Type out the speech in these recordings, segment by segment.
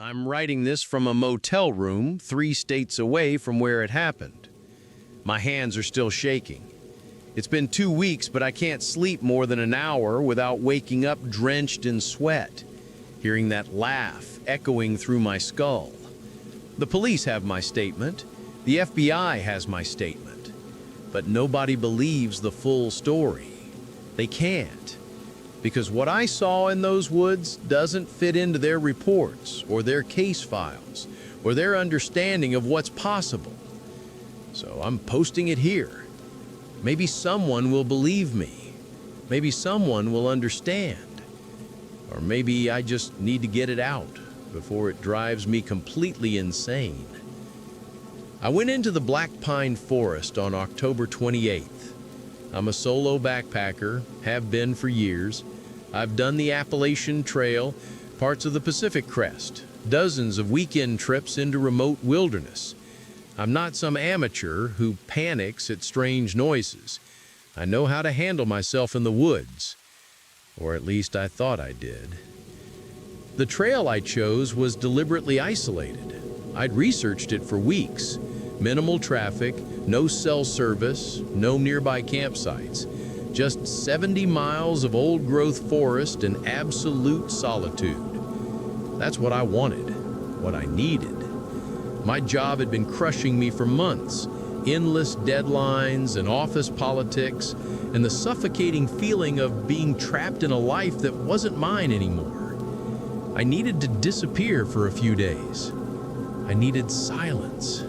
I'm writing this from a motel room 3 states away from where it happened. My hands are still shaking. It's been 2 weeks, but I can't sleep more than an hour without waking up drenched in sweat, hearing that laugh echoing through my skull. The police have my statement. The FBI has my statement. But nobody believes the full story. They can't. Because what I saw in those woods doesn't fit into their reports or their case files or their understanding of what's possible. So I'm posting it here. Maybe someone will believe me. Maybe someone will understand. Or maybe I just need to get it out before it drives me completely insane. I went into the Black Pine Forest on October 28th. I'm a solo backpacker, have been for years. I've done the Appalachian Trail, parts of the Pacific Crest, dozens of weekend trips into remote wilderness. I'm not some amateur who panics at strange noises. I know how to handle myself in the woods, or at least I thought I did. The trail I chose was deliberately isolated. I'd researched it for weeks. Minimal traffic, no cell service, no nearby campsites. Just 70 miles of old-growth forest and absolute solitude. That's what I wanted, what I needed. My job had been crushing me for months. Endless deadlines and office politics, and the suffocating feeling of being trapped in a life that wasn't mine anymore. I needed to disappear for a few days. I needed silence.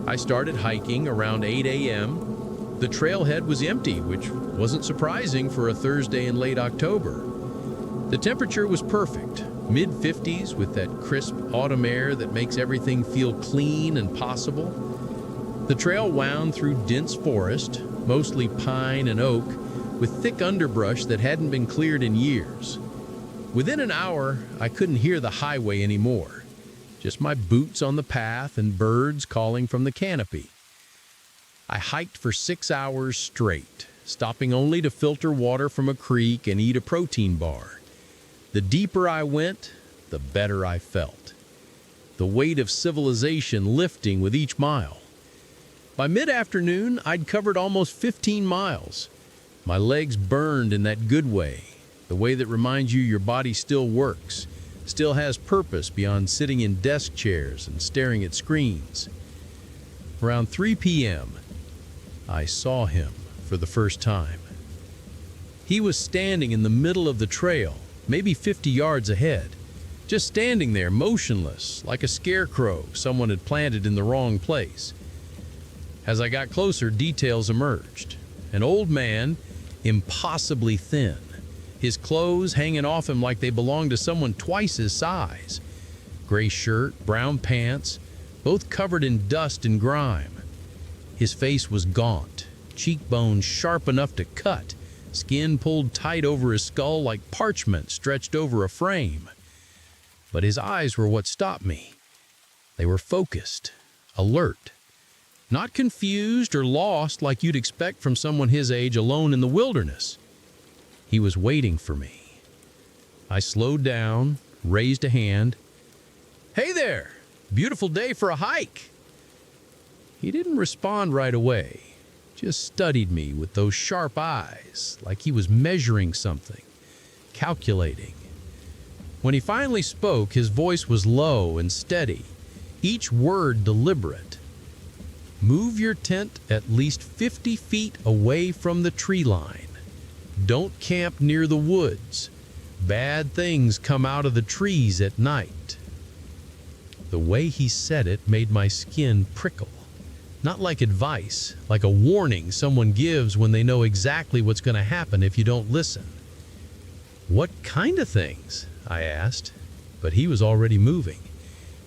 I started hiking around 8 a.m. The trailhead was empty, which wasn't surprising for a Thursday in late October. The temperature was perfect, mid-50s with that crisp autumn air that makes everything feel clean and possible. The trail wound through dense forest, mostly pine and oak, with thick underbrush that hadn't been cleared in years. Within an hour, I couldn't hear the highway anymore. Just my boots on the path and birds calling from the canopy. I hiked for 6 hours straight, stopping only to filter water from a creek and eat a protein bar. The deeper I went, the better I felt. The weight of civilization lifting with each mile. By mid-afternoon, I'd covered almost 15 miles. My legs burned in that good way, the way that reminds you your body still works, still has purpose beyond sitting in desk chairs and staring at screens. Around 3 p.m., I saw him for the first time. He was standing in the middle of the trail, maybe 50 yards ahead, just standing there motionless, like a scarecrow someone had planted in the wrong place. As I got closer, details emerged. An old man, impossibly thin, his clothes hanging off him like they belonged to someone twice his size. Gray shirt, brown pants, both covered in dust and grime. His face was gaunt, cheekbones sharp enough to cut, skin pulled tight over his skull like parchment stretched over a frame. But his eyes were what stopped me. They were focused, alert. Not confused or lost like you'd expect from someone his age alone in the wilderness. He was waiting for me. I slowed down, raised a hand. "Hey there! Beautiful day for a hike!" He didn't respond right away, just studied me with those sharp eyes, like he was measuring something, calculating. When he finally spoke, his voice was low and steady, each word deliberate. "Move your tent at least 50 feet away from the tree line. Don't camp near the woods. Bad things come out of the trees at night." The way he said it made my skin prickle. Not like advice, like a warning someone gives when they know exactly what's going to happen if you don't listen. "What kind of things?" I asked, but he was already moving.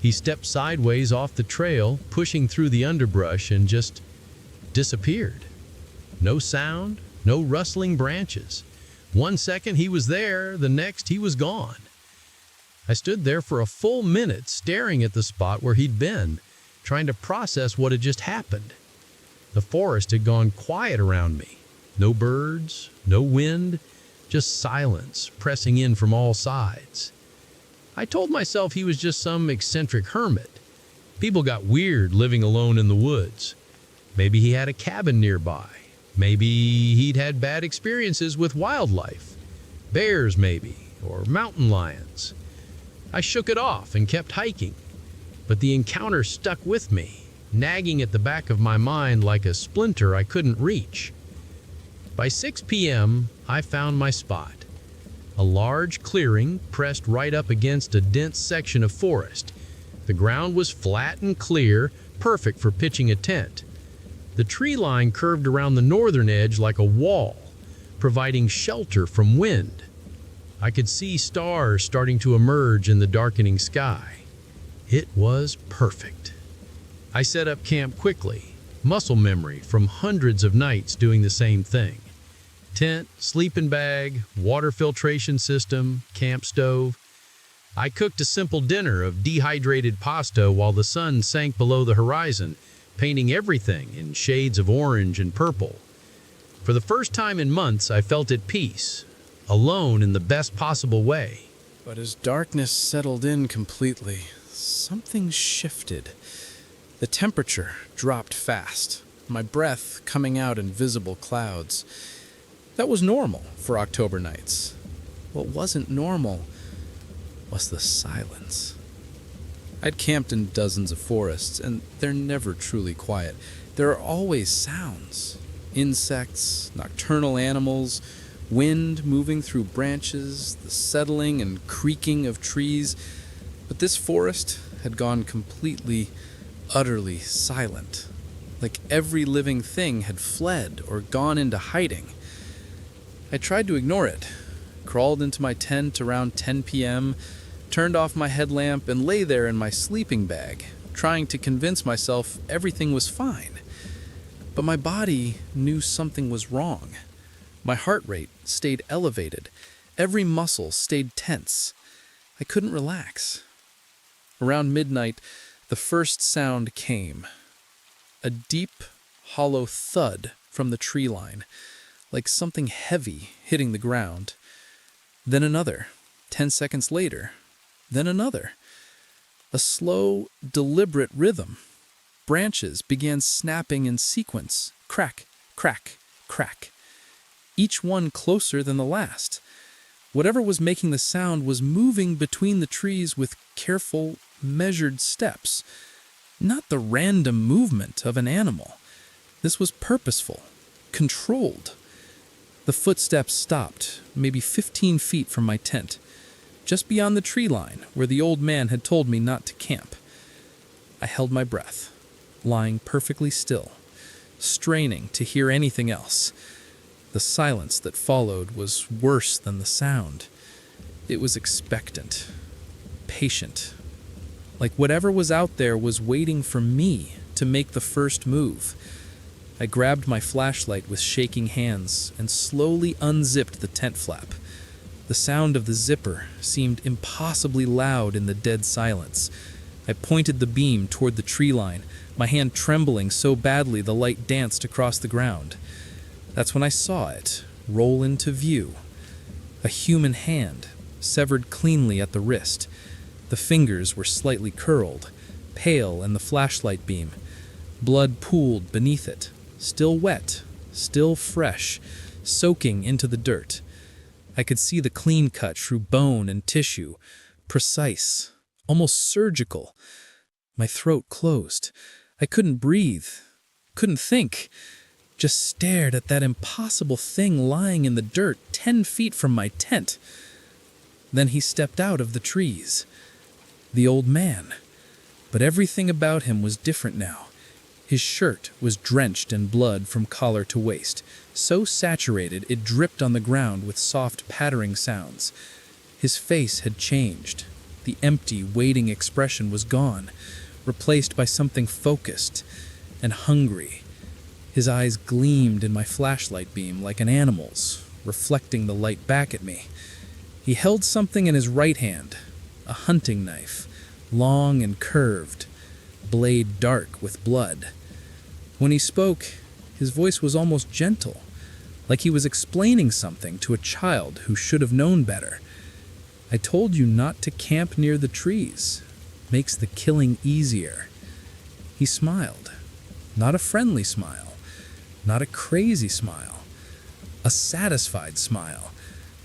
He stepped sideways off the trail, pushing through the underbrush, and just disappeared. No sound, no rustling branches. 1 second he was there, the next he was gone. I stood there for a full minute staring at the spot where he'd been, trying to process what had just happened. The forest had gone quiet around me. No birds, no wind, just silence pressing in from all sides. I told myself he was just some eccentric hermit. People got weird living alone in the woods. Maybe he had a cabin nearby. Maybe he'd had bad experiences with wildlife. Bears, maybe, or mountain lions. I shook it off and kept hiking, but the encounter stuck with me, nagging at the back of my mind like a splinter I couldn't reach. By 6 p.m., I found my spot. A large clearing pressed right up against a dense section of forest. The ground was flat and clear, perfect for pitching a tent. The tree line curved around the northern edge like a wall, providing shelter from wind. I could see stars starting to emerge in the darkening sky. It was perfect. I set up camp quickly, muscle memory from hundreds of nights doing the same thing. Tent, sleeping bag, water filtration system, camp stove. I cooked a simple dinner of dehydrated pasta while the sun sank below the horizon, painting everything in shades of orange and purple. For the first time in months, I felt at peace, alone in the best possible way. But as darkness settled in completely, something shifted. The temperature dropped fast, my breath coming out in visible clouds. That was normal for October nights. What wasn't normal was the silence. I'd camped in dozens of forests, and they're never truly quiet. There are always sounds. Insects, nocturnal animals, wind moving through branches, the settling and creaking of trees. But this forest had gone completely, utterly silent. Like every living thing had fled or gone into hiding. I tried to ignore it, crawled into my tent around 10 p.m., turned off my headlamp, and lay there in my sleeping bag, trying to convince myself everything was fine. But my body knew something was wrong. My heart rate stayed elevated. Every muscle stayed tense. I couldn't relax. Around midnight, the first sound came. A deep, hollow thud from the tree line, like something heavy hitting the ground. Then another, 10 seconds later. Then another. A slow, deliberate rhythm. Branches began snapping in sequence. Crack, crack, crack. Each one closer than the last. Whatever was making the sound was moving between the trees with careful, measured steps. Not the random movement of an animal. This was purposeful, controlled. The footsteps stopped, maybe 15 feet from my tent, just beyond the tree line where the old man had told me not to camp. I held my breath, lying perfectly still, straining to hear anything else. The silence that followed was worse than the sound. It was expectant, patient, like whatever was out there was waiting for me to make the first move. I grabbed my flashlight with shaking hands and slowly unzipped the tent flap. The sound of the zipper seemed impossibly loud in the dead silence. I pointed the beam toward the tree line, my hand trembling so badly the light danced across the ground. That's when I saw it roll into view. A human hand, severed cleanly at the wrist. The fingers were slightly curled, pale in the flashlight beam. Blood pooled beneath it, still wet, still fresh, soaking into the dirt. I could see the clean cut through bone and tissue, precise, almost surgical. My throat closed. I couldn't breathe, couldn't think. Just stared at that impossible thing lying in the dirt 10 feet from my tent. Then he stepped out of the trees. The old man. But everything about him was different now. His shirt was drenched in blood from collar to waist, so saturated it dripped on the ground with soft pattering sounds. His face had changed. The empty, waiting expression was gone, replaced by something focused and hungry. His eyes gleamed in my flashlight beam like an animal's, reflecting the light back at me. He held something in his right hand, a hunting knife, long and curved, blade dark with blood. When he spoke, his voice was almost gentle, like he was explaining something to a child who should have known better. I told you not to camp near the trees. Makes the killing easier." He smiled. Not a friendly smile. Not a crazy smile. A satisfied smile.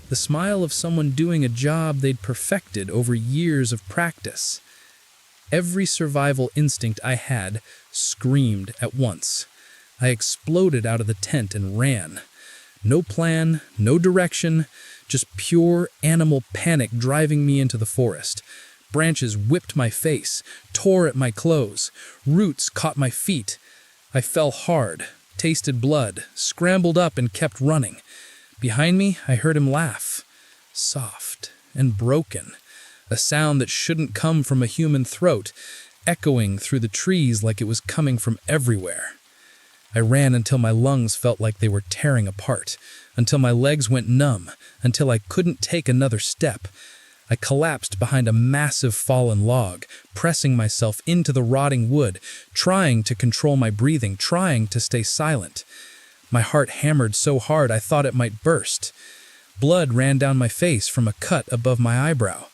The smile of someone doing a job they'd perfected over years of practice. Every survival instinct I had screamed at once. I exploded out of the tent and ran. No plan, no direction, just pure animal panic driving me into the forest. Branches whipped my face, tore at my clothes. Roots caught my feet. I fell hard, tasted blood, scrambled up and kept running. Behind me, I heard him laugh. Soft and broken. A sound that shouldn't come from a human throat, echoing through the trees like it was coming from everywhere. I ran until my lungs felt like they were tearing apart, until my legs went numb, until I couldn't take another step. I collapsed behind a massive fallen log, pressing myself into the rotting wood, trying to control my breathing, trying to stay silent. My heart hammered so hard I thought it might burst. Blood ran down my face from a cut above my eyebrow.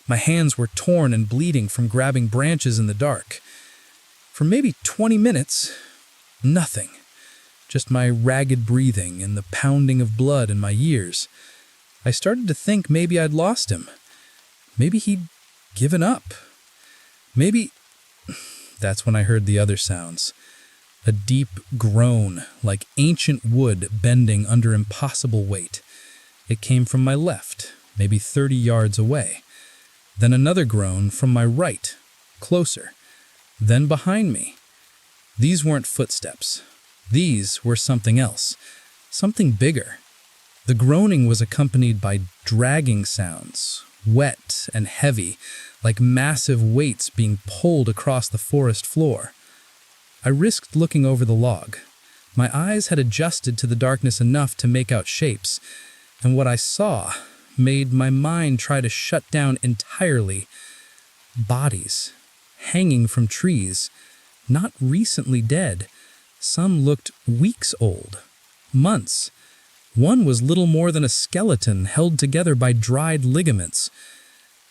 My hands were torn and bleeding from grabbing branches in the dark. For maybe 20 minutes, nothing. Just my ragged breathing and the pounding of blood in my ears. I started to think maybe I'd lost him. Maybe he'd given up. Maybe... That's when I heard the other sounds. A deep groan, like ancient wood bending under impossible weight. It came from my left, maybe 30 yards away. Then another groan from my right, closer. Then behind me. These weren't footsteps. These were something else. Something bigger. The groaning was accompanied by dragging sounds, wet and heavy, like massive weights being pulled across the forest floor. I risked looking over the log. My eyes had adjusted to the darkness enough to make out shapes, and what I saw made my mind try to shut down entirely. Bodies, hanging from trees, not recently dead. Some looked weeks old, months. One was little more than a skeleton held together by dried ligaments.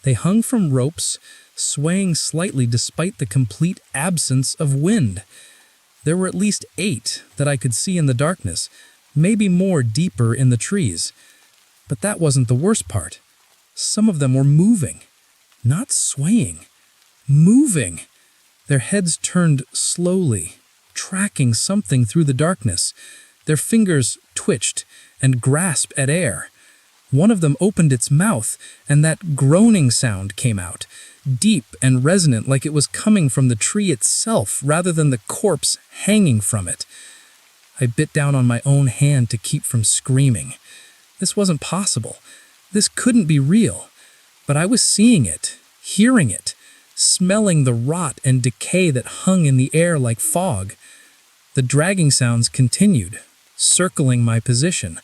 They hung from ropes, swaying slightly despite the complete absence of wind. There were at least 8 that I could see in the darkness, maybe more deeper in the trees. But that wasn't the worst part. Some of them were moving, not swaying, moving. Their heads turned slowly, tracking something through the darkness. Their fingers twitched and grasped at air. One of them opened its mouth, and that groaning sound came out, deep and resonant like it was coming from the tree itself rather than the corpse hanging from it. I bit down on my own hand to keep from screaming. This wasn't possible. This couldn't be real. But I was seeing it, hearing it, smelling the rot and decay that hung in the air like fog. The dragging sounds continued, circling my position.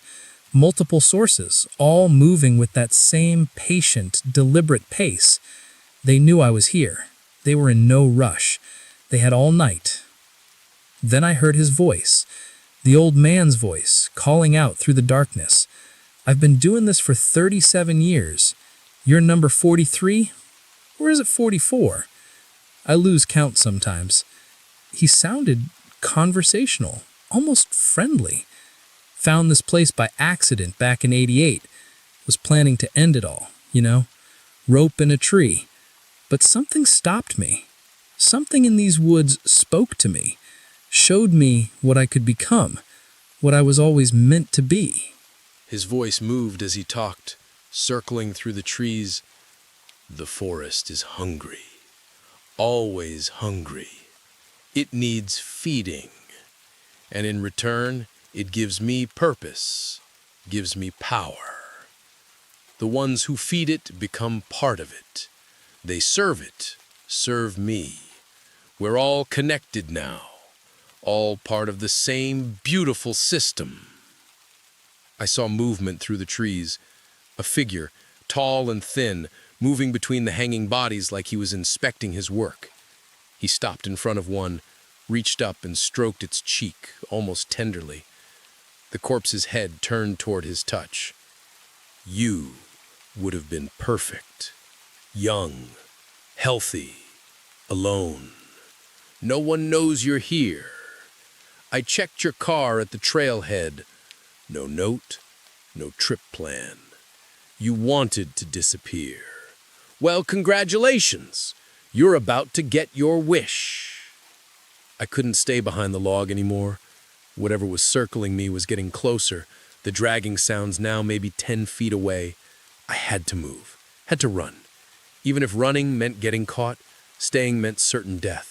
Multiple sources, all moving with that same patient, deliberate pace. They knew I was here. They were in no rush. They had all night. Then I heard his voice, the old man's voice, calling out through the darkness. I've been doing this for 37 years. You're number 43? Or is it 44? I lose count sometimes. He sounded conversational, almost friendly. Found this place by accident back in '88. Was planning to end it all, rope in a tree. But something stopped me. Something in these woods spoke to me, showed me what I could become, what I was always meant to be. His voice moved as he talked, circling through the trees. The forest is hungry, always hungry. It needs feeding, and in return, it gives me purpose, gives me power. The ones who feed it become part of it. They serve it, serve me. We're all connected now, all part of the same beautiful system. I saw movement through the trees, a figure, tall and thin, moving between the hanging bodies like he was inspecting his work. He stopped in front of one, reached up and stroked its cheek, almost tenderly. The corpse's head turned toward his touch. You would have been perfect. Young, healthy, alone. No one knows you're here. I checked your car at the trailhead. No note, no trip plan. You wanted to disappear. Well, congratulations. You're about to get your wish. I couldn't stay behind the log anymore. Whatever was circling me was getting closer, the dragging sounds now maybe 10 feet away. I had to move, had to run. Even if running meant getting caught, staying meant certain death.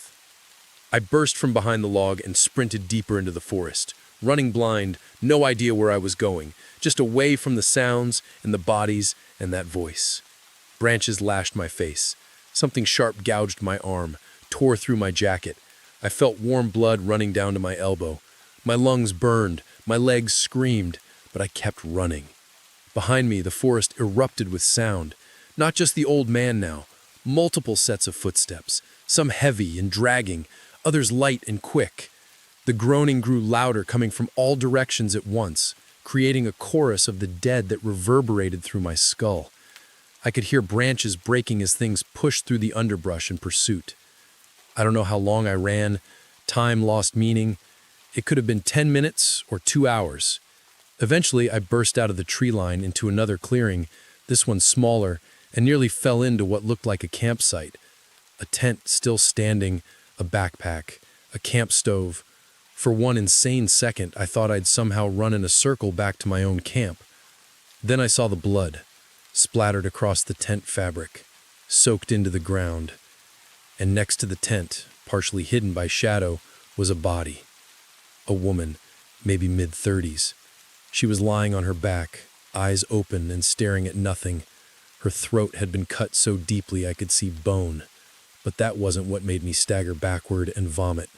I burst from behind the log and sprinted deeper into the forest, running blind, no idea where I was going, just away from the sounds and the bodies and that voice. Branches lashed my face. Something sharp gouged my arm, tore through my jacket. I felt warm blood running down to my elbow. My lungs burned, my legs screamed, but I kept running. Behind me, the forest erupted with sound. Not just the old man now, multiple sets of footsteps, some heavy and dragging, others light and quick. The groaning grew louder, coming from all directions at once, creating a chorus of the dead that reverberated through my skull. I could hear branches breaking as things pushed through the underbrush in pursuit. I don't know how long I ran. Time lost meaning. It could have been 10 minutes or 2 hours. Eventually, I burst out of the tree line into another clearing, this one smaller, and nearly fell into what looked like a campsite. A tent still standing, a backpack, a camp stove. For one insane second, I thought I'd somehow run in a circle back to my own camp. Then I saw the blood, splattered across the tent fabric, soaked into the ground. And next to the tent, partially hidden by shadow, was a body. A woman, maybe mid-30s. She was lying on her back, eyes open and staring at nothing. Her throat had been cut so deeply I could see bone. But that wasn't what made me stagger backward and vomit.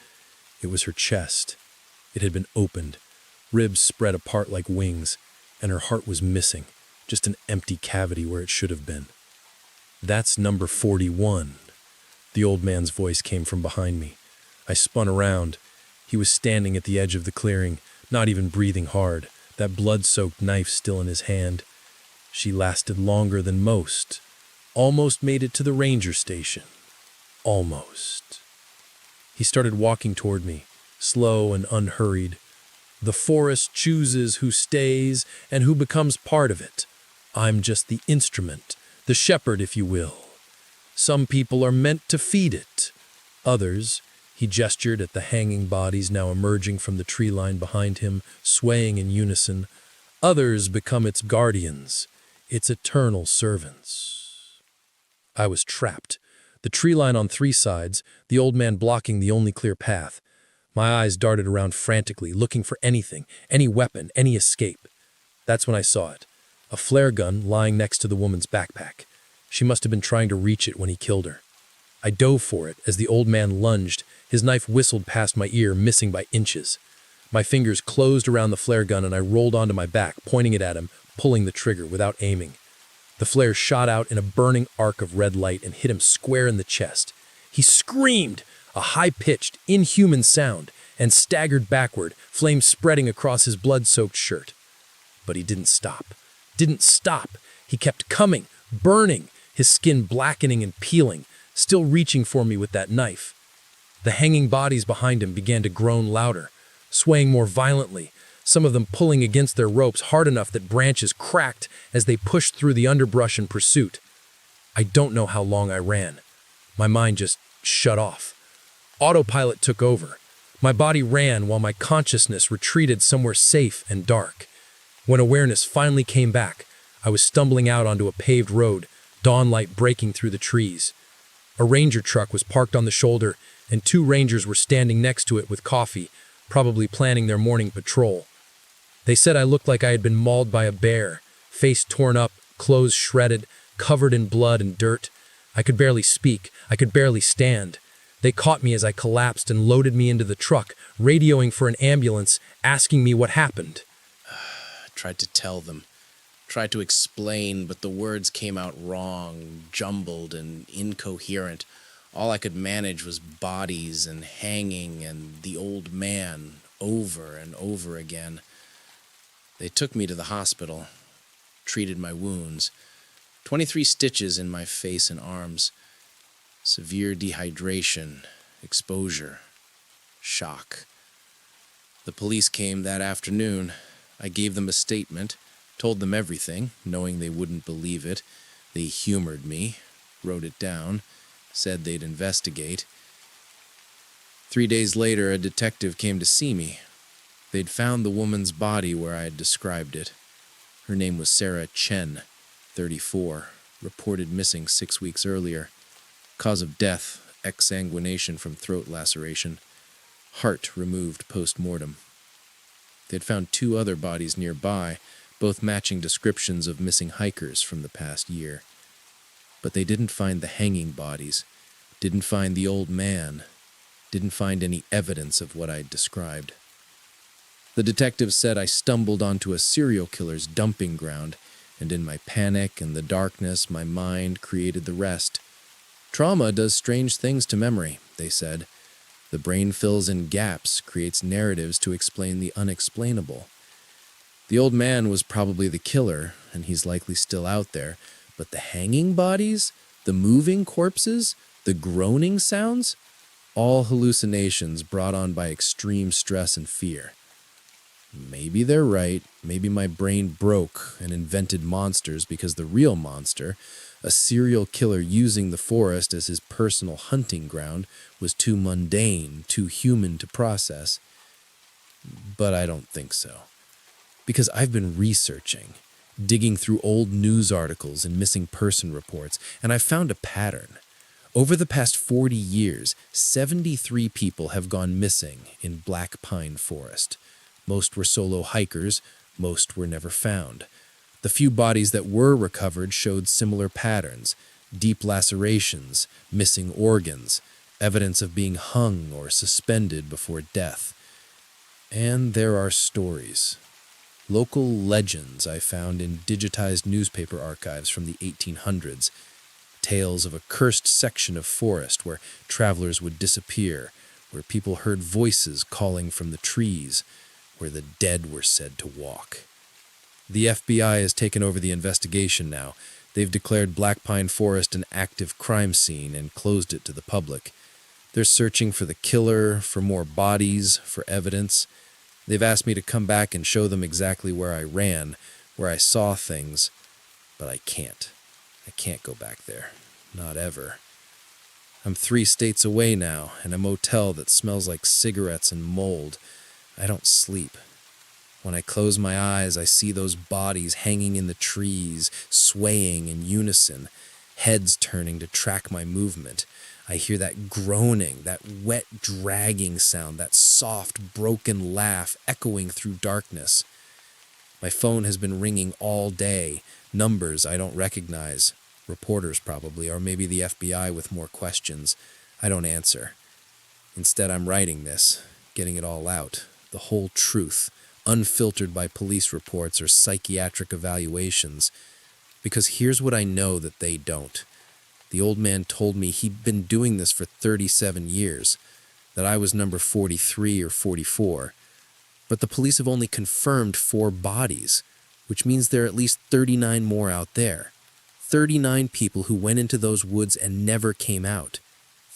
It was her chest. It had been opened, ribs spread apart like wings, and her heart was missing, just an empty cavity where it should have been. "That's number 41. The old man's voice came from behind me. I spun around. He was standing at the edge of the clearing, not even breathing hard, that blood-soaked knife still in his hand. She lasted longer than most. Almost made it to the ranger station. Almost. He started walking toward me, slow and unhurried. The forest chooses who stays and who becomes part of it. I'm just the instrument, the shepherd, if you will. Some people are meant to feed it. Others, he gestured at the hanging bodies now emerging from the tree line behind him, swaying in unison. Others become its guardians, its eternal servants. I was trapped. The tree line on 3 sides, the old man blocking the only clear path. My eyes darted around frantically, looking for anything, any weapon, any escape. That's when I saw it. A flare gun lying next to the woman's backpack. She must have been trying to reach it when he killed her. I dove for it as the old man lunged. His knife whistled past my ear, missing by inches. My fingers closed around the flare gun and I rolled onto my back, pointing it at him, pulling the trigger without aiming. The flare shot out in a burning arc of red light and hit him square in the chest. He screamed, a high-pitched, inhuman sound, and staggered backward, flames spreading across his blood-soaked shirt. But he didn't stop. Didn't stop. He kept coming, burning, his skin blackening and peeling, still reaching for me with that knife. The hanging bodies behind him began to groan louder, swaying more violently, some of them pulling against their ropes hard enough that branches cracked as they pushed through the underbrush in pursuit. I don't know how long I ran. My mind just shut off. Autopilot took over. My body ran while my consciousness retreated somewhere safe and dark. When awareness finally came back, I was stumbling out onto a paved road, dawn light breaking through the trees. A ranger truck was parked on the shoulder, and 2 rangers were standing next to it with coffee, probably planning their morning patrol. They said I looked like I had been mauled by a bear, face torn up, clothes shredded, covered in blood and dirt. I could barely speak. I could barely stand. They caught me as I collapsed and loaded me into the truck, radioing for an ambulance, asking me what happened. I tried to tell them, tried to explain, but the words came out wrong, jumbled and incoherent. All I could manage was bodies and hanging and the old man over and over again. They took me to the hospital, treated my wounds. 23 stitches in my face and arms. Severe dehydration, exposure, shock. The police came that afternoon. I gave them a statement, told them everything, knowing they wouldn't believe it. They humored me, wrote it down, said they'd investigate. 3 days later, a detective came to see me. They'd found the woman's body where I had described it. Her name was Sarah Chen, 34, reported missing 6 weeks earlier. Cause of death, exsanguination from throat laceration. Heart removed post-mortem. They'd found 2 other bodies nearby, both matching descriptions of missing hikers from the past year. But they didn't find the hanging bodies, didn't find the old man, didn't find any evidence of what I'd described. The detective said I stumbled onto a serial killer's dumping ground, and in my panic and the darkness, my mind created the rest. Trauma does strange things to memory, they said. The brain fills in gaps, creates narratives to explain the unexplainable. The old man was probably the killer, and he's likely still out there, but the hanging bodies, the moving corpses, the groaning sounds, all hallucinations brought on by extreme stress and fear. Maybe they're right. Maybe my brain broke and invented monsters because the real monster, a serial killer using the forest as his personal hunting ground, was too mundane, too human to process. But I don't think so. Because I've been researching, digging through old news articles and missing person reports, and I've found a pattern. Over the past 40 years, 73 people have gone missing in Black Pine Forest. Most were solo hikers, most were never found. The few bodies that were recovered showed similar patterns: deep lacerations, missing organs, evidence of being hung or suspended before death. And there are stories. Local legends I found in digitized newspaper archives from the 1800s. Tales of a cursed section of forest where travelers would disappear, where people heard voices calling from the trees, where the dead were said to walk. The FBI has taken over the investigation now. They've declared Black Pine Forest an active crime scene and closed it to the public. They're searching for the killer, for more bodies, for evidence. They've asked me to come back and show them exactly where I ran, where I saw things, but I can't. I can't go back there. Not ever. I'm 3 states away now, in a motel that smells like cigarettes and mold. I don't sleep. When I close my eyes, I see those bodies hanging in the trees, swaying in unison, heads turning to track my movement. I hear that groaning, that wet dragging sound, that soft, broken laugh echoing through darkness. My phone has been ringing all day, numbers I don't recognize, reporters probably, or maybe the FBI with more questions. I don't answer. Instead, I'm writing this, getting it all out. The whole truth, unfiltered by police reports or psychiatric evaluations. Because here's what I know that they don't. The old man told me he'd been doing this for 37 years, that I was number 43 or 44. But the police have only confirmed 4 bodies, which means there are at least 39 more out there. 39 people who went into those woods and never came out.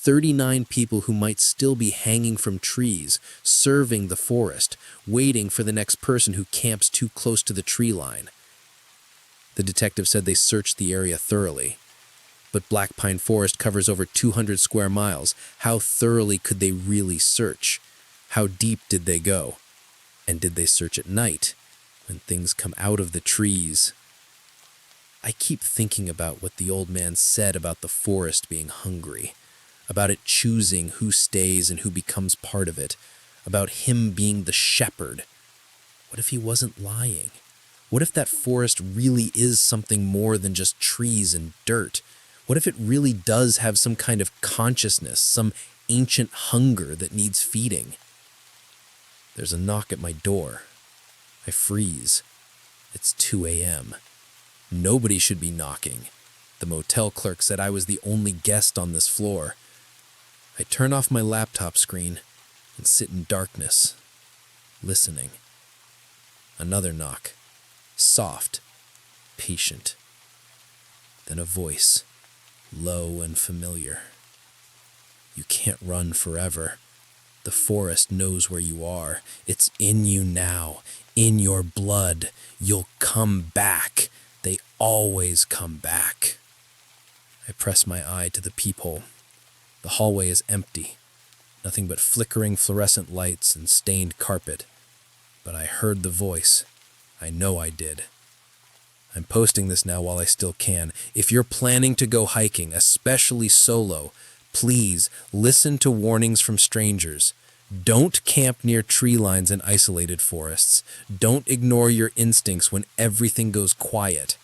39 people who might still be hanging from trees, serving the forest, waiting for the next person who camps too close to the tree line. The detective said they searched the area thoroughly. But Black Pine Forest covers over 200 square miles. How thoroughly could they really search? How deep did they go? And did they search at night, when things come out of the trees? I keep thinking about what the old man said about the forest being hungry. About it choosing who stays and who becomes part of it, about him being the shepherd. What if he wasn't lying? What if that forest really is something more than just trees and dirt? What if it really does have some kind of consciousness, some ancient hunger that needs feeding? There's a knock at my door. I freeze. It's 2 a.m. Nobody should be knocking. The motel clerk said I was the only guest on this floor. I turn off my laptop screen and sit in darkness, listening. Another knock. Soft, patient. Then a voice, low and familiar. You can't run forever. The forest knows where you are. It's in you now, in your blood. You'll come back. They always come back. I press my eye to the peephole. The hallway is empty. Nothing but flickering fluorescent lights and stained carpet. But I heard the voice. I know I did. I'm posting this now while I still can. If you're planning to go hiking, especially solo, please listen to warnings from strangers. Don't camp near tree lines in isolated forests. Don't ignore your instincts when everything goes quiet.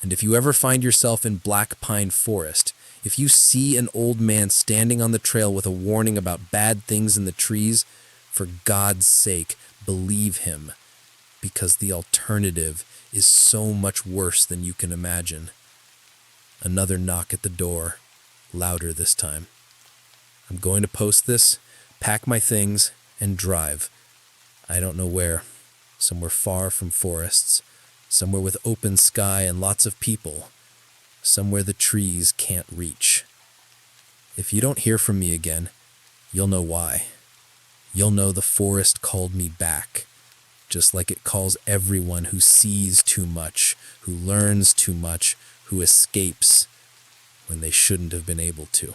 And if you ever find yourself in Black Pine Forest, if you see an old man standing on the trail with a warning about bad things in the trees, for God's sake, believe him, because the alternative is so much worse than you can imagine. Another knock at the door, louder this time. I'm going to post this, pack my things, and drive. I don't know where. Somewhere far from forests. Somewhere with open sky and lots of people. Somewhere the trees can't reach. If you don't hear from me again, you'll know why. You'll know the forest called me back, just like it calls everyone who sees too much, who learns too much, who escapes when they shouldn't have been able to.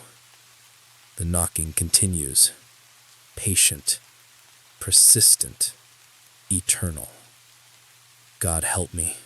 The knocking continues, patient, persistent, eternal. God help me.